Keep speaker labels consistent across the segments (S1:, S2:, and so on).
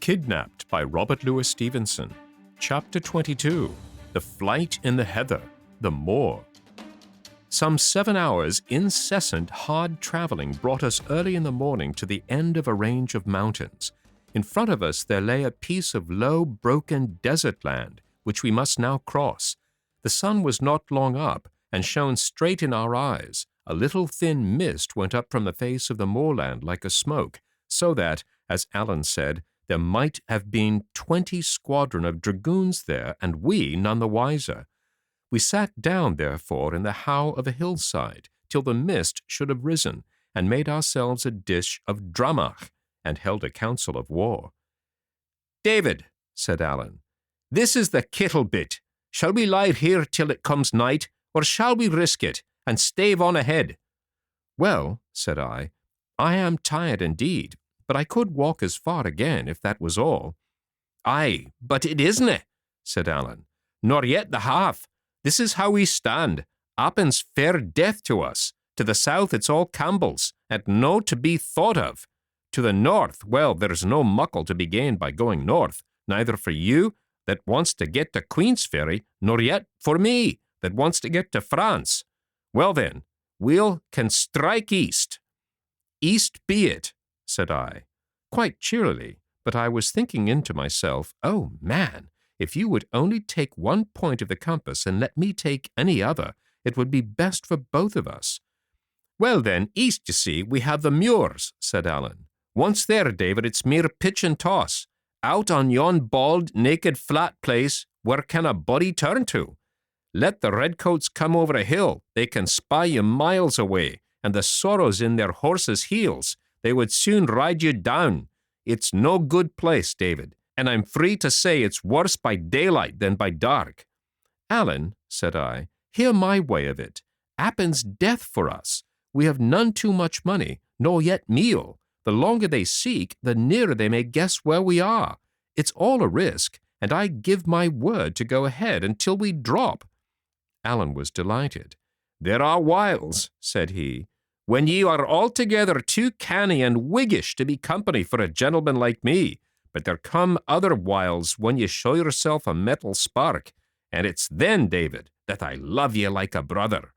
S1: Kidnapped by Robert Louis Stevenson. Chapter 22. The Flight in the Heather, the Moor. Some 7 hours' incessant hard traveling brought us early in the morning to the end of a range of mountains. In front of us there lay a piece of low, broken desert land, which we must now cross. The sun was not long up, and shone straight in our eyes. A little thin mist went up from the face of the moorland like a smoke, so that, as Allen said, there might have been 20 squadron of dragoons there, and we none the wiser. We sat down, therefore, in the how of a hillside, till the mist should have risen, and made ourselves a dish of dramach, and held a council of war. "David," said Allen, "this is the kittle bit. Shall we lie here till it comes night, or shall we risk it, and stave on ahead?" "Well," said I am tired indeed, but I could walk as far again, if that was all." "Aye, but it isna," said Allen, "nor yet the half. This is how we stand. Appin's fair death to us. To the south it's all Campbells, and no to be thought of. To the north, well, there's no muckle to be gained by going north, neither for you, that wants to get to Queensferry, nor yet for me, that wants to get to France. Well then, we'll can strike east." "East be it," said I, quite cheerily, but I was thinking into myself, "Oh, man, if you would only take one point of the compass and let me take any other, it would be best for both of us." "Well then, east, you see, we have the Moors," said Allen. "Once there, David, it's mere pitch and toss. Out on yon bald, naked, flat place, where can a body turn to? Let the redcoats come over a hill, they can spy you miles away, and the sorrow's in their horses' heels. They would soon ride you down. It's no good place, David, and I'm free to say it's worse by daylight than by dark." "Allen," said I, "hear my way of it. Appin's death for us. We have none too much money, nor yet meal. The longer they seek, the nearer they may guess where we are. It's all a risk, and I give my word to go ahead until we drop." Allen was delighted. "There are whiles," said he, "when ye are altogether too canny and wiggish to be company for a gentleman like me, but there come other whiles when ye show yourself a metal spark, and it's then, David, that I love ye like a brother."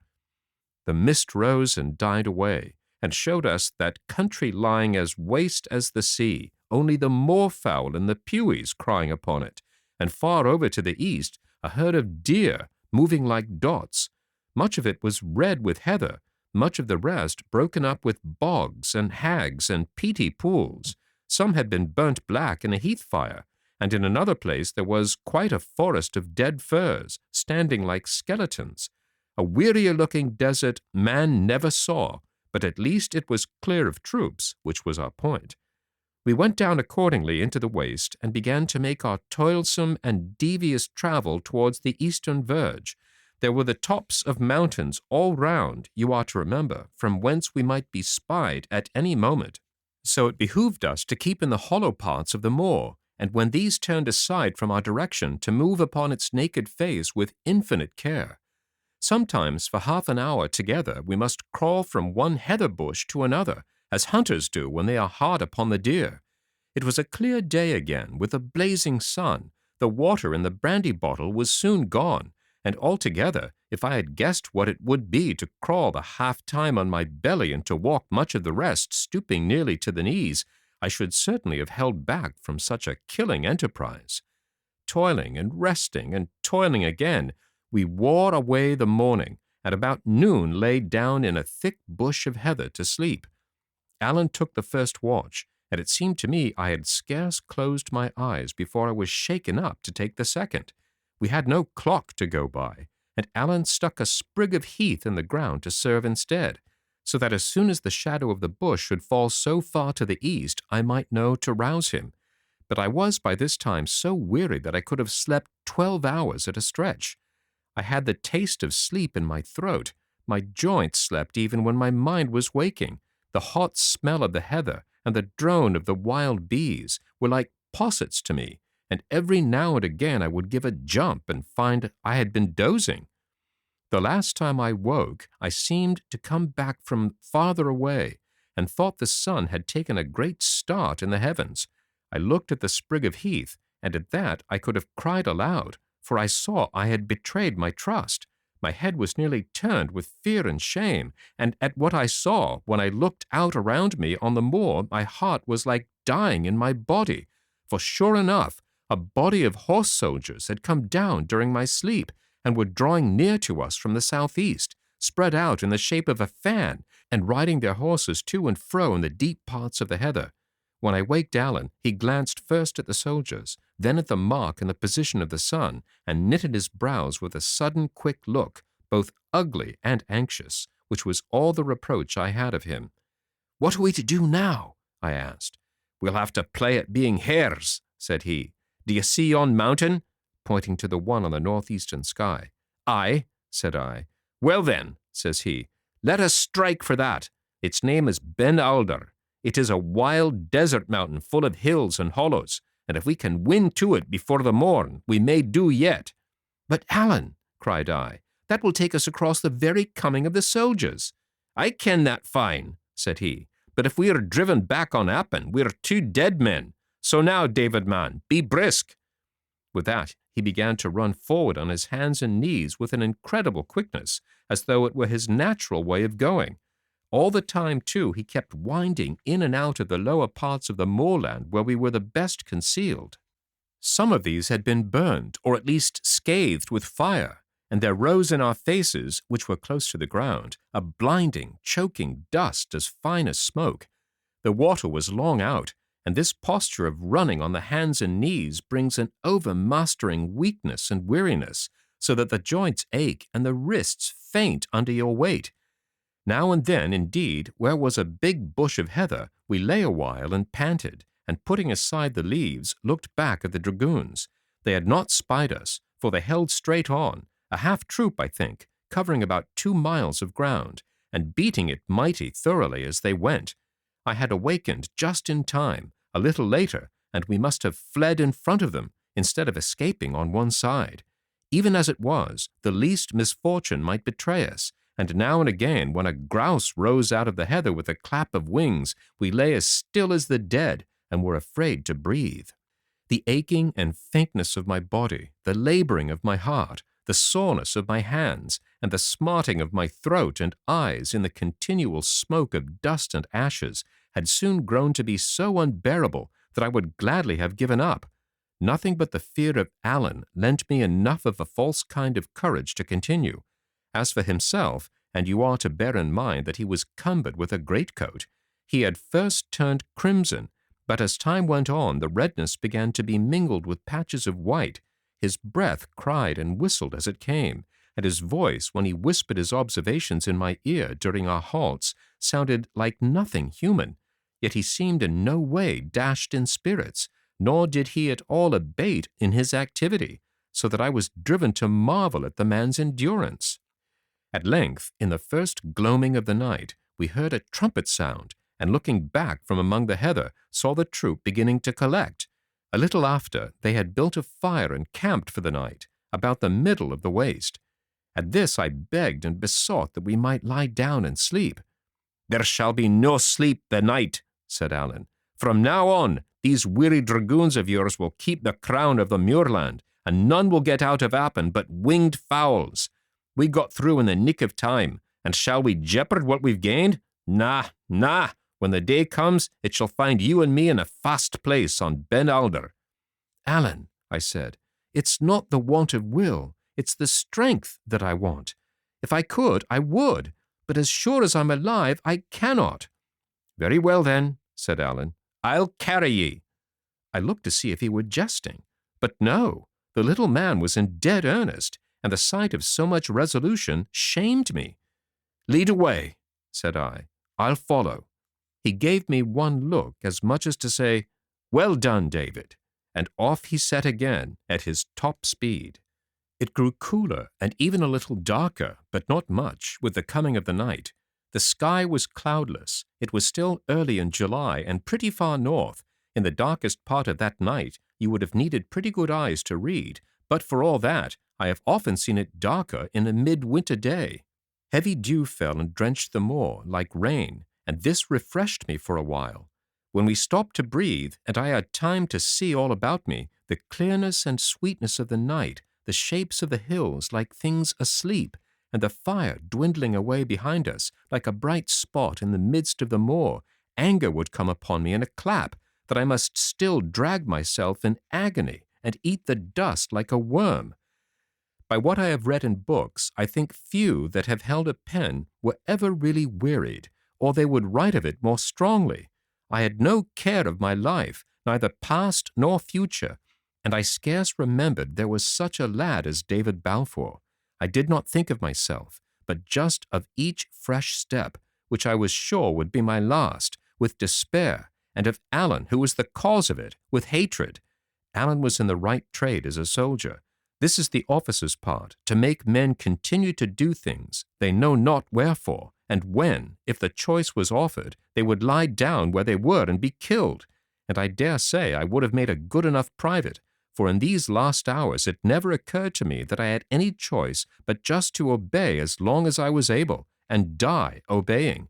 S1: The mist rose and died away, and showed us that country lying as waste as the sea, only the moorfowl and the pewees crying upon it, and far over to the east a herd of deer moving like dots. Much of it was red with heather, much of the rest broken up with bogs and hags and peaty pools. Some had been burnt black in a heath fire, and in another place there was quite a forest of dead firs, standing like skeletons. A wearier-looking desert man never saw, but at least it was clear of troops, which was our point. We went down accordingly into the waste, and began to make our toilsome and devious travel towards the eastern verge. There were the tops of mountains all round, you are to remember, from whence we might be spied at any moment. So it behooved us to keep in the hollow parts of the moor, and when these turned aside from our direction, to move upon its naked face with infinite care. Sometimes for half an hour together we must crawl from one heather bush to another, as hunters do when they are hard upon the deer. It was a clear day again, with a blazing sun. The water in the brandy bottle was soon gone, and altogether, if I had guessed what it would be to crawl the half-time on my belly and to walk much of the rest stooping nearly to the knees, I should certainly have held back from such a killing enterprise. Toiling and resting and toiling again, we wore away the morning, and about noon lay down in a thick bush of heather to sleep. Allen took the first watch, and it seemed to me I had scarce closed my eyes before I was shaken up to take the second. We had no clock to go by, and Allen stuck a sprig of heath in the ground to serve instead, so that as soon as the shadow of the bush should fall so far to the east, I might know to rouse him. But I was by this time so weary that I could have slept 12 hours at a stretch. I had the taste of sleep in my throat. My joints slept even when my mind was waking. The hot smell of the heather and the drone of the wild bees were like possets to me, and every now and again I would give a jump and find I had been dozing. The last time I woke, I seemed to come back from farther away, and thought the sun had taken a great start in the heavens. I looked at the sprig of heath, and at that I could have cried aloud, for I saw I had betrayed my trust. My head was nearly turned with fear and shame, and at what I saw, when I looked out around me on the moor, my heart was like dying in my body. For sure enough, a body of horse soldiers had come down during my sleep, and were drawing near to us from the southeast, spread out in the shape of a fan, and riding their horses to and fro in the deep parts of the heather. When I waked Allen, he glanced first at the soldiers, then at the mark and the position of the sun, and knitted his brows with a sudden quick look, both ugly and anxious, which was all the reproach I had of him. "What are we to do now?" I asked. "We'll have to play at being hares," said he. "Do you see yon mountain?" pointing to the one on the northeastern sky. "Aye," said I. "Well then," says he, "let us strike for that. Its name is Ben Alder. It is a wild desert mountain full of hills and hollows, and if we can win to it before the morn, we may do yet." "But, Allen," cried I, "that will take us across the very coming of the soldiers." "I ken that fine," said he, "but if we are driven back on Appin, we are two dead men. So now, David man, be brisk." With that, he began to run forward on his hands and knees with an incredible quickness, as though it were his natural way of going. All the time, too, he kept winding in and out of the lower parts of the moorland where we were the best concealed. Some of these had been burned, or at least scathed with fire, and there rose in our faces, which were close to the ground, a blinding, choking dust as fine as smoke. The water was long out, and this posture of running on the hands and knees brings an overmastering weakness and weariness, so that the joints ache and the wrists faint under your weight. Now and then, indeed, where was a big bush of heather, we lay a while and panted, and putting aside the leaves, looked back at the dragoons. They had not spied us, for they held straight on, a half-troop, I think, covering about 2 miles of ground, and beating it mighty thoroughly as they went. I had awakened just in time, a little later, and we must have fled in front of them, instead of escaping on one side. Even as it was, the least misfortune might betray us, and now and again, when a grouse rose out of the heather with a clap of wings, we lay as still as the dead, and were afraid to breathe. The aching and faintness of my body, the laboring of my heart, the soreness of my hands, and the smarting of my throat and eyes in the continual smoke of dust and ashes had soon grown to be so unbearable that I would gladly have given up. Nothing but the fear of Allen lent me enough of a false kind of courage to continue. As for himself, and you are to bear in mind that he was cumbered with a greatcoat, he had first turned crimson, but as time went on the redness began to be mingled with patches of white. His breath cried and whistled as it came, and his voice, when he whispered his observations in my ear during our halts, sounded like nothing human. Yet he seemed in no way dashed in spirits, nor did he at all abate in his activity, so that I was driven to marvel at the man's endurance. At length, in the first gloaming of the night, we heard a trumpet sound, and looking back from among the heather, saw the troop beginning to collect. A little after, they had built a fire and camped for the night, about the middle of the waste. At this I begged and besought that we might lie down and sleep. "There shall be no sleep the night," said Allen. "From now on, these weary dragoons of yours will keep the crown of the muirland, and none will get out of Appin but winged fowls. We got through in the nick of time, and shall we jeopard what we've gained? Nah, nah. When the day comes, it shall find you and me in a fast place on Ben Alder." "Allen," I said, "it's not the want of will, it's the strength that I want. If I could, I would, but as sure as I'm alive, I cannot." "Very well then," said Allen, "I'll carry ye." I looked to see if he were jesting, but no, the little man was in dead earnest, and the sight of so much resolution shamed me. "Lead away," said I. "I'll follow." He gave me one look, as much as to say, "Well done, David," and off he set again at his top speed. It grew cooler and even a little darker, but not much, with the coming of the night. The sky was cloudless. It was still early in July and pretty far north. In the darkest part of that night, you would have needed pretty good eyes to read, but for all that, I have often seen it darker in a midwinter day. Heavy dew fell and drenched the moor like rain, and this refreshed me for a while. When we stopped to breathe, and I had time to see all about me, the clearness and sweetness of the night, the shapes of the hills like things asleep, and the fire dwindling away behind us like a bright spot in the midst of the moor, anger would come upon me in a clap, that I must still drag myself in agony and eat the dust like a worm. By what I have read in books, I think few that have held a pen were ever really wearied, or they would write of it more strongly. I had no care of my life, neither past nor future, and I scarce remembered there was such a lad as David Balfour. I did not think of myself, but just of each fresh step, which I was sure would be my last, with despair, and of Alan, who was the cause of it, with hatred. Alan was in the right trade as a soldier. This is the officer's part, to make men continue to do things they know not wherefore, and when, if the choice was offered, they would lie down where they were and be killed. And I dare say I would have made a good enough private, for in these last hours it never occurred to me that I had any choice but just to obey as long as I was able, and die obeying.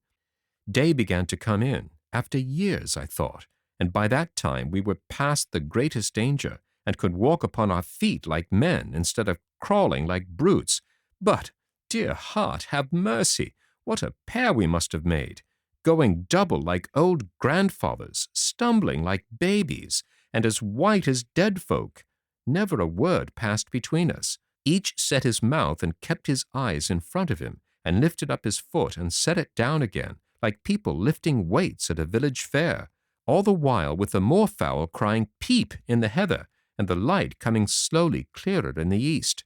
S1: Day began to come in, after years, I thought, and by that time we were past the greatest danger, and could walk upon our feet like men instead of crawling like brutes. But, dear heart, have mercy, what a pair we must have made, going double like old grandfathers, stumbling like babies, and as white as dead folk. Never a word passed between us. Each set his mouth and kept his eyes in front of him, and lifted up his foot and set it down again, like people lifting weights at a village fair, all the while with the moorfowl crying peep in the heather, and the light coming slowly clearer in the east.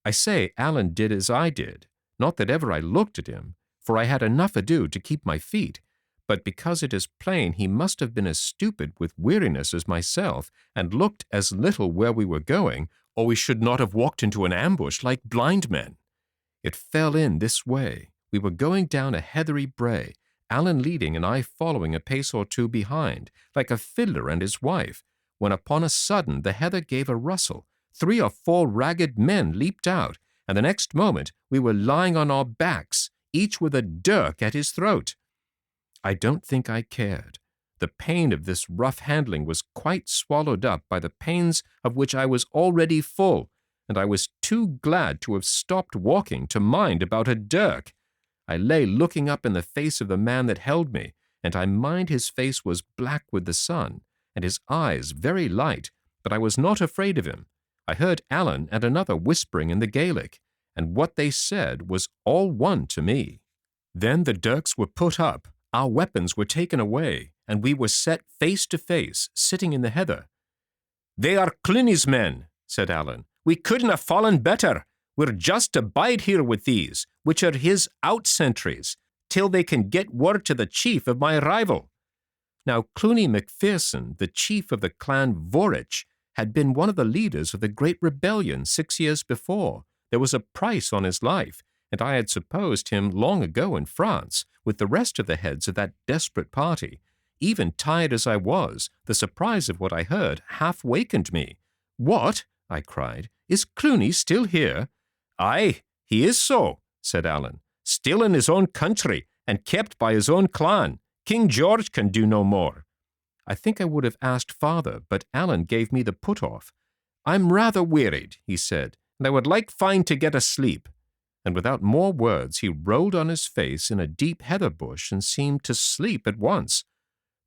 S1: I say Alan did as I did, not that ever I looked at him, for I had enough ado to keep my feet, but because it is plain he must have been as stupid with weariness as myself, and looked as little where we were going, or we should not have walked into an ambush like blind men. It fell in this way. We were going down a heathery brae, Alan leading and I following a pace or two behind, like a fiddler and his wife, when upon a sudden the heather gave a rustle, 3 or 4 ragged men leaped out, and the next moment we were lying on our backs, each with a dirk at his throat. I don't think I cared. The pain of this rough handling was quite swallowed up by the pains of which I was already full, and I was too glad to have stopped walking to mind about a dirk. I lay looking up in the face of the man that held me, and I mind his face was black with the sun, and his eyes very light, but I was not afraid of him. I heard Alan and another whispering in the Gaelic, and what they said was all one to me. Then the dirks were put up, our weapons were taken away, and we were set face to face, sitting in the heather. "They are Cluny's men," said Alan. "We couldn't have fallen better. We're just to bide here with these, which are his out-sentries, till they can get word to the chief of my arrival." Now Cluny Macpherson, the chief of the clan Vorich, had been one of the leaders of the great rebellion 6 years before. There was a price on his life, and I had supposed him long ago in France, with the rest of the heads of that desperate party. Even tired as I was, the surprise of what I heard half wakened me. "What?" I cried. "Is Cluny still here?" "Aye, he is so," said Alan. "Still in his own country, and kept by his own clan. King George can do no more." I think I would have asked farther, but Alan gave me the put-off. "I'm rather wearied," he said, "and I would like fine to get asleep." And without more words he rolled on his face in a deep heather bush and seemed to sleep at once.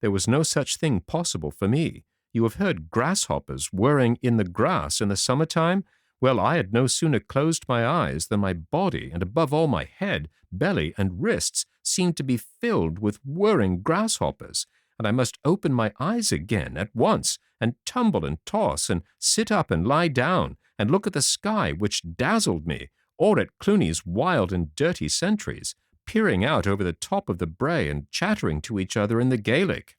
S1: There was no such thing possible for me. You have heard grasshoppers whirring in the grass in the summer-time? Well, I had no sooner closed my eyes than my body, and above all my head, belly, and wrists, seemed to be filled with whirring grasshoppers, and I must open my eyes again at once, and tumble and toss, and sit up and lie down, and look at the sky which dazzled me, or at Cluny's wild and dirty sentries, peering out over the top of the brae and chattering to each other in the Gaelic.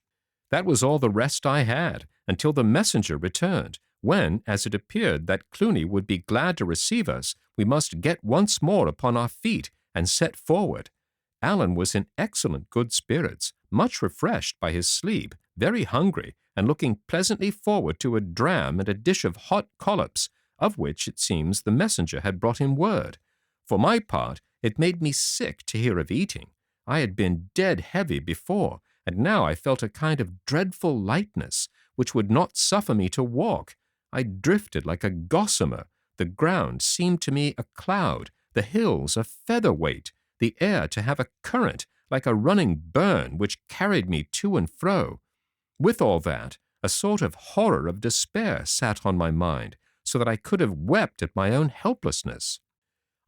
S1: That was all the rest I had, until the messenger returned, when, as it appeared that Cluny would be glad to receive us, we must get once more upon our feet and set forward. Alan was in excellent good spirits, much refreshed by his sleep, very hungry, and looking pleasantly forward to a dram and a dish of hot collops, of which, it seems, the messenger had brought him word. For my part, it made me sick to hear of eating. I had been dead heavy before, and now I felt a kind of dreadful lightness which would not suffer me to walk. I drifted like a gossamer. The ground seemed to me a cloud, the hills a featherweight, the air to have a current like a running burn which carried me to and fro. With all that, a sort of horror of despair sat on my mind, so that I could have wept at my own helplessness.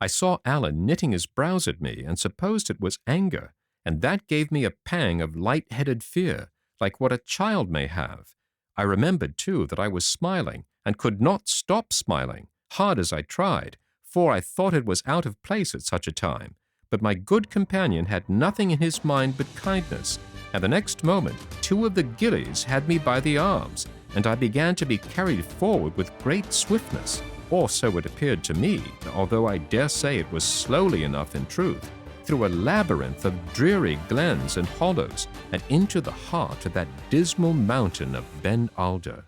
S1: I saw Alan knitting his brows at me and supposed it was anger, and that gave me a pang of light-headed fear, like what a child may have. I remembered, too, that I was smiling, and could not stop smiling, hard as I tried, for I thought it was out of place at such a time. But my good companion had nothing in his mind but kindness, and the next moment 2 of the gillies had me by the arms, and I began to be carried forward with great swiftness, or so it appeared to me, although I dare say it was slowly enough in truth, through a labyrinth of dreary glens and hollows, and into the heart of that dismal mountain of Ben Alder.